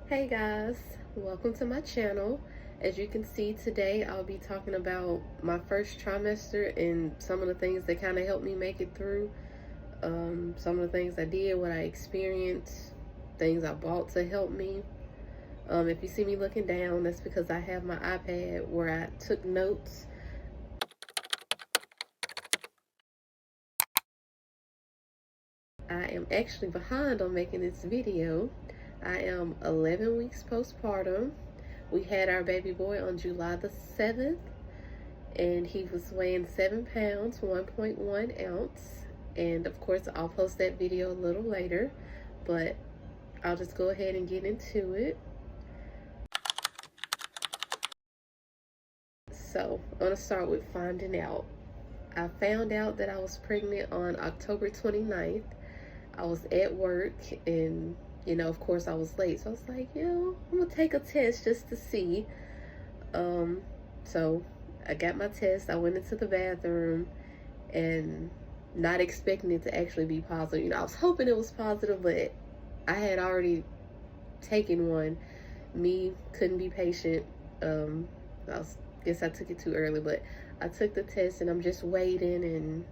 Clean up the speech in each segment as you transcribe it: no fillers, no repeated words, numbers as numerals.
Hey guys, welcome to my channel. As you can see today, I'll be talking about my first trimester and some of the things that kind of helped me make it through. Some of the things I did, what I experienced, things I bought to help me. If you see me looking down, that's because I have my iPad where I took notes. I am actually behind on making this video. I am 11 weeks postpartum. We had our baby boy on July the 7th, and he was weighing 7 pounds, 1.1 ounce. And of course, I'll post that video a little later, but I'll just go ahead and get into it. So, I'm gonna start with finding out. I found out that I was pregnant on October 29th. I was at work and of course I was late. So I was like, I'm gonna take a test just to see. So I got my test. I went into the bathroom and not expecting it to actually be positive. I was hoping it was positive, but I had already taken one. Me couldn't be patient. Guess I took it too early, but I took the test and I'm just waiting and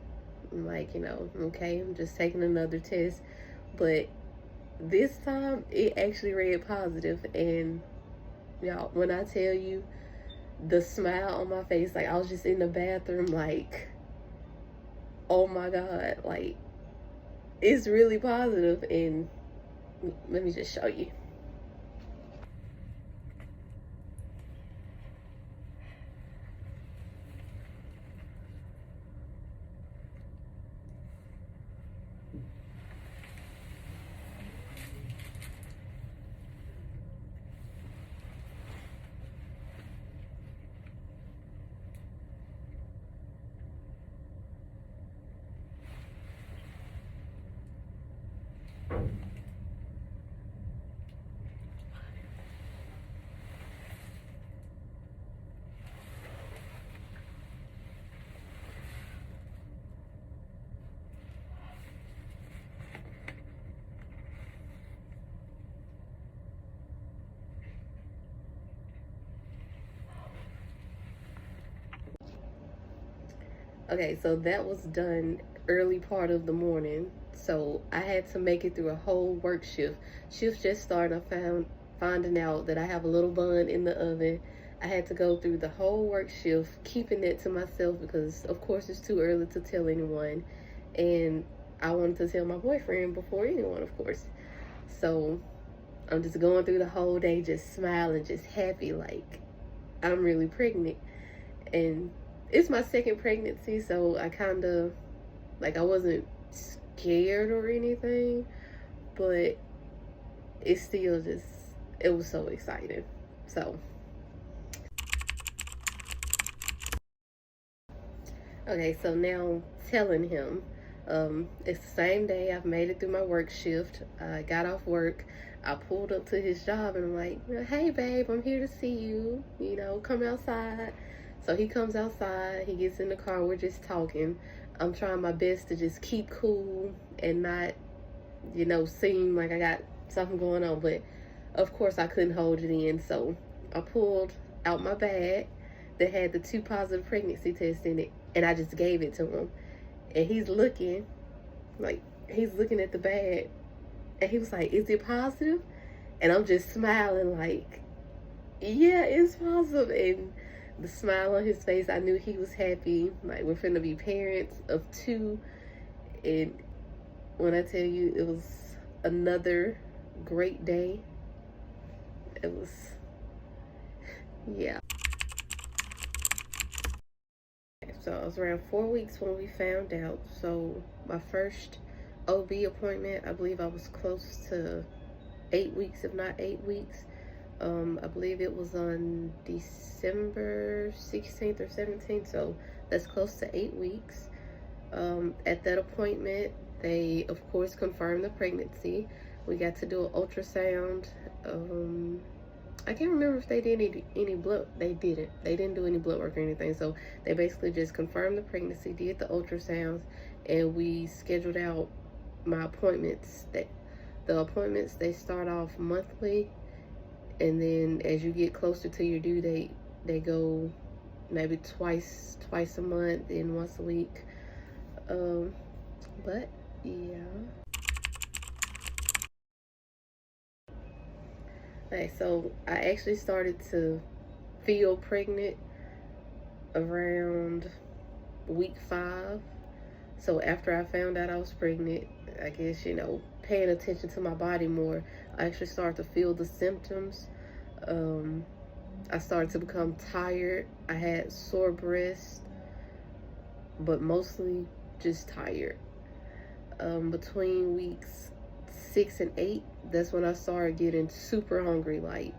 I'm like, okay, I'm just taking another test. But this time it actually read positive, and y'all, when I tell you the smile on my face, like I was just in the bathroom like, oh my God, like it's really positive. And let me just show you. Okay, so that was done early part of the morning. So I had to make it through a whole work shift. Shift just started. Finding out that I have a little bun in the oven. I had to go through the whole work shift, keeping it to myself because of course it's too early to tell anyone. And I wanted to tell my boyfriend before anyone, of course. So I'm just going through the whole day, just smiling, just happy, like I'm really pregnant. And it's my second pregnancy, so I kind of, like, I wasn't scared or anything, but it's still just, it was so exciting. So, okay, so now telling him, it's the same day. I've made it through my work shift. I got off work. I pulled up to his job and I'm like, hey, babe, I'm here to see you. Come outside. So he comes outside. He gets in the car. We're just talking. I'm trying my best to just keep cool and not, seem like I got something going on. But of course, I couldn't hold it in. So I pulled out my bag that had the 2 positive pregnancy tests in it, and I just gave it to him. And he's looking, like, he's looking at the bag, and he was like, is it positive? And I'm just smiling like, yeah, it's positive. And the smile on his face, I knew he was happy. Like, we're finna be parents of 2. And when I tell you, it was another great day. It was, yeah. So I was around 4 weeks when we found out. So my first OB appointment, I believe I was close to 8 weeks, if not 8 weeks. I believe it was on December 16th or 17th, so that's close to 8 weeks. At that appointment, they of course confirmed the pregnancy. We got to do an ultrasound. I can't remember if they did any blood. They didn't. They didn't do any blood work or anything. So they basically just confirmed the pregnancy, did the ultrasounds, and we scheduled out my appointments. The appointments, they start off monthly, And then as you get closer to your due date, they go maybe twice a month and once a week. But yeah. Okay, so I actually started to feel pregnant around week 5. So after I found out I was pregnant, I guess, paying attention to my body more, I actually started to feel the symptoms. I started to become tired. I had sore breasts, but mostly just tired. Between weeks 6 and 8, that's when I started getting super hungry. Like,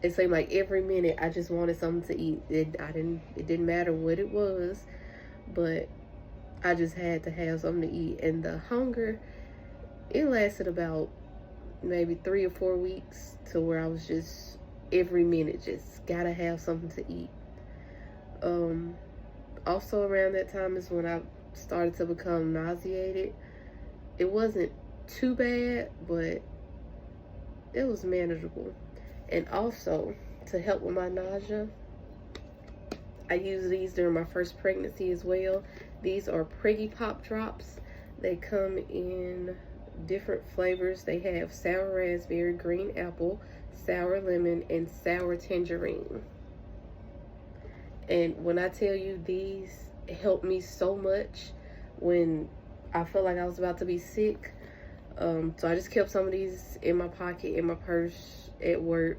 it seemed like every minute I just wanted something to eat. It didn't matter what it was, but I just had to have something to eat. And the hunger, it lasted about maybe 3 or 4 weeks, to where I was just every minute just gotta have something to eat. Also around that time is when I started to become nauseated. It wasn't too bad, but it was manageable. And also, to help with my nausea, I used these during my first pregnancy as well. These are Preggy Pop Drops. They come in different flavors. They have sour raspberry, green apple, sour lemon, and sour tangerine. And when I tell you, these helped me so much when I felt like I was about to be sick. So I just kept some of these in my pocket, in my purse, at work.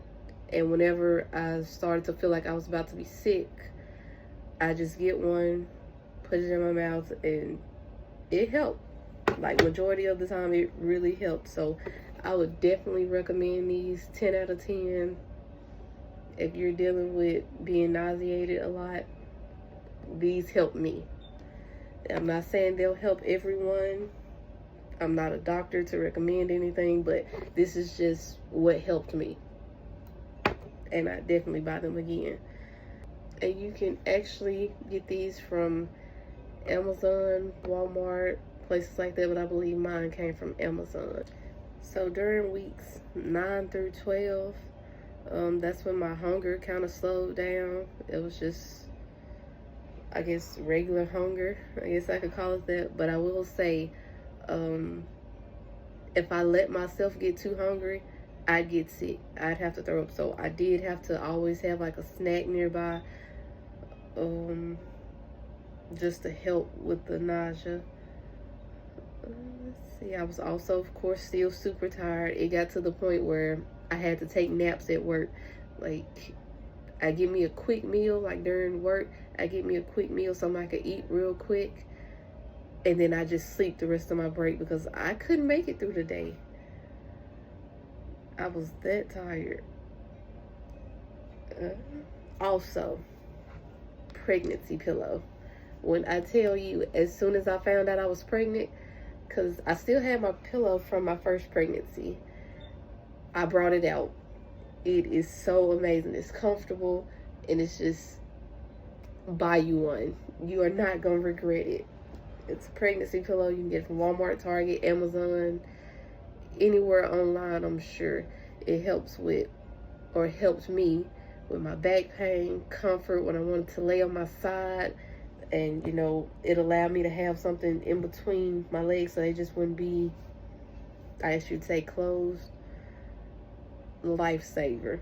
And whenever I started to feel like I was about to be sick, I just get one, put it in my mouth, and it helped. Like, majority of the time, it really helped. So I would definitely recommend these. 10 out of 10. If you're dealing with being nauseated a lot, these help me. I'm not saying they'll help everyone. I'm not a doctor to recommend anything, but this is just what helped me. And I definitely buy them again. And you can actually get these from Amazon, Walmart, places like that, but I believe mine came from Amazon. So during weeks 9 through 12, that's when my hunger kind of slowed down. It was just, I guess, regular hunger. I guess I could call it that. But I will say, if I let myself get too hungry, I'd get sick. I'd have to throw up. So I did have to always have like a snack nearby, just to help with the nausea. Let's see. I was also, of course, still super tired. It got to the point where I had to take naps at work. Like, I get me a quick meal, like during work, I get me a quick meal so I could eat real quick. And then I just sleep the rest of my break because I couldn't make it through the day. I was that tired. Also, pregnancy pillow. When I tell you, as soon as I found out I was pregnant, because I still had my pillow from my first pregnancy, I brought it out. It is so amazing. It's comfortable, and it's just, buy you one. You are not going to regret it. It's a pregnancy pillow. You can get it from Walmart, Target, Amazon, anywhere online, I'm sure. It helps with, or helps me with my back pain, comfort when I wanted to lay on my side. And, it allowed me to have something in between my legs so they just wouldn't be, I should say, closed. Lifesaver.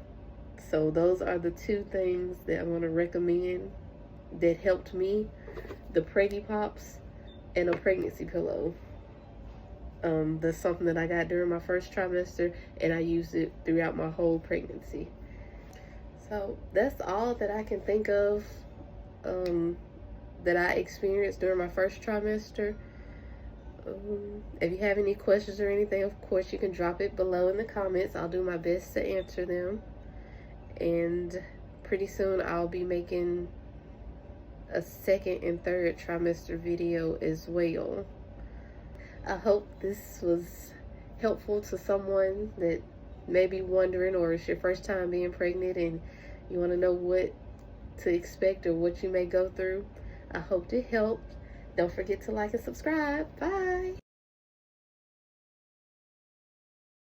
So those are the 2 things that I'm going to recommend that helped me: the Preggy Pops and a pregnancy pillow. That's something that I got during my first trimester, and I used it throughout my whole pregnancy. So that's all that I can think of that I experienced during my first trimester. If you have any questions or anything, of course, you can drop it below in the comments. I'll do my best to answer them. And pretty soon I'll be making a 2nd and 3rd trimester video as well. I hope this was helpful to someone that may be wondering, or it's your first time being pregnant and you want to know what to expect or what you may go through. I hope it helped. Don't forget to like and subscribe. Bye.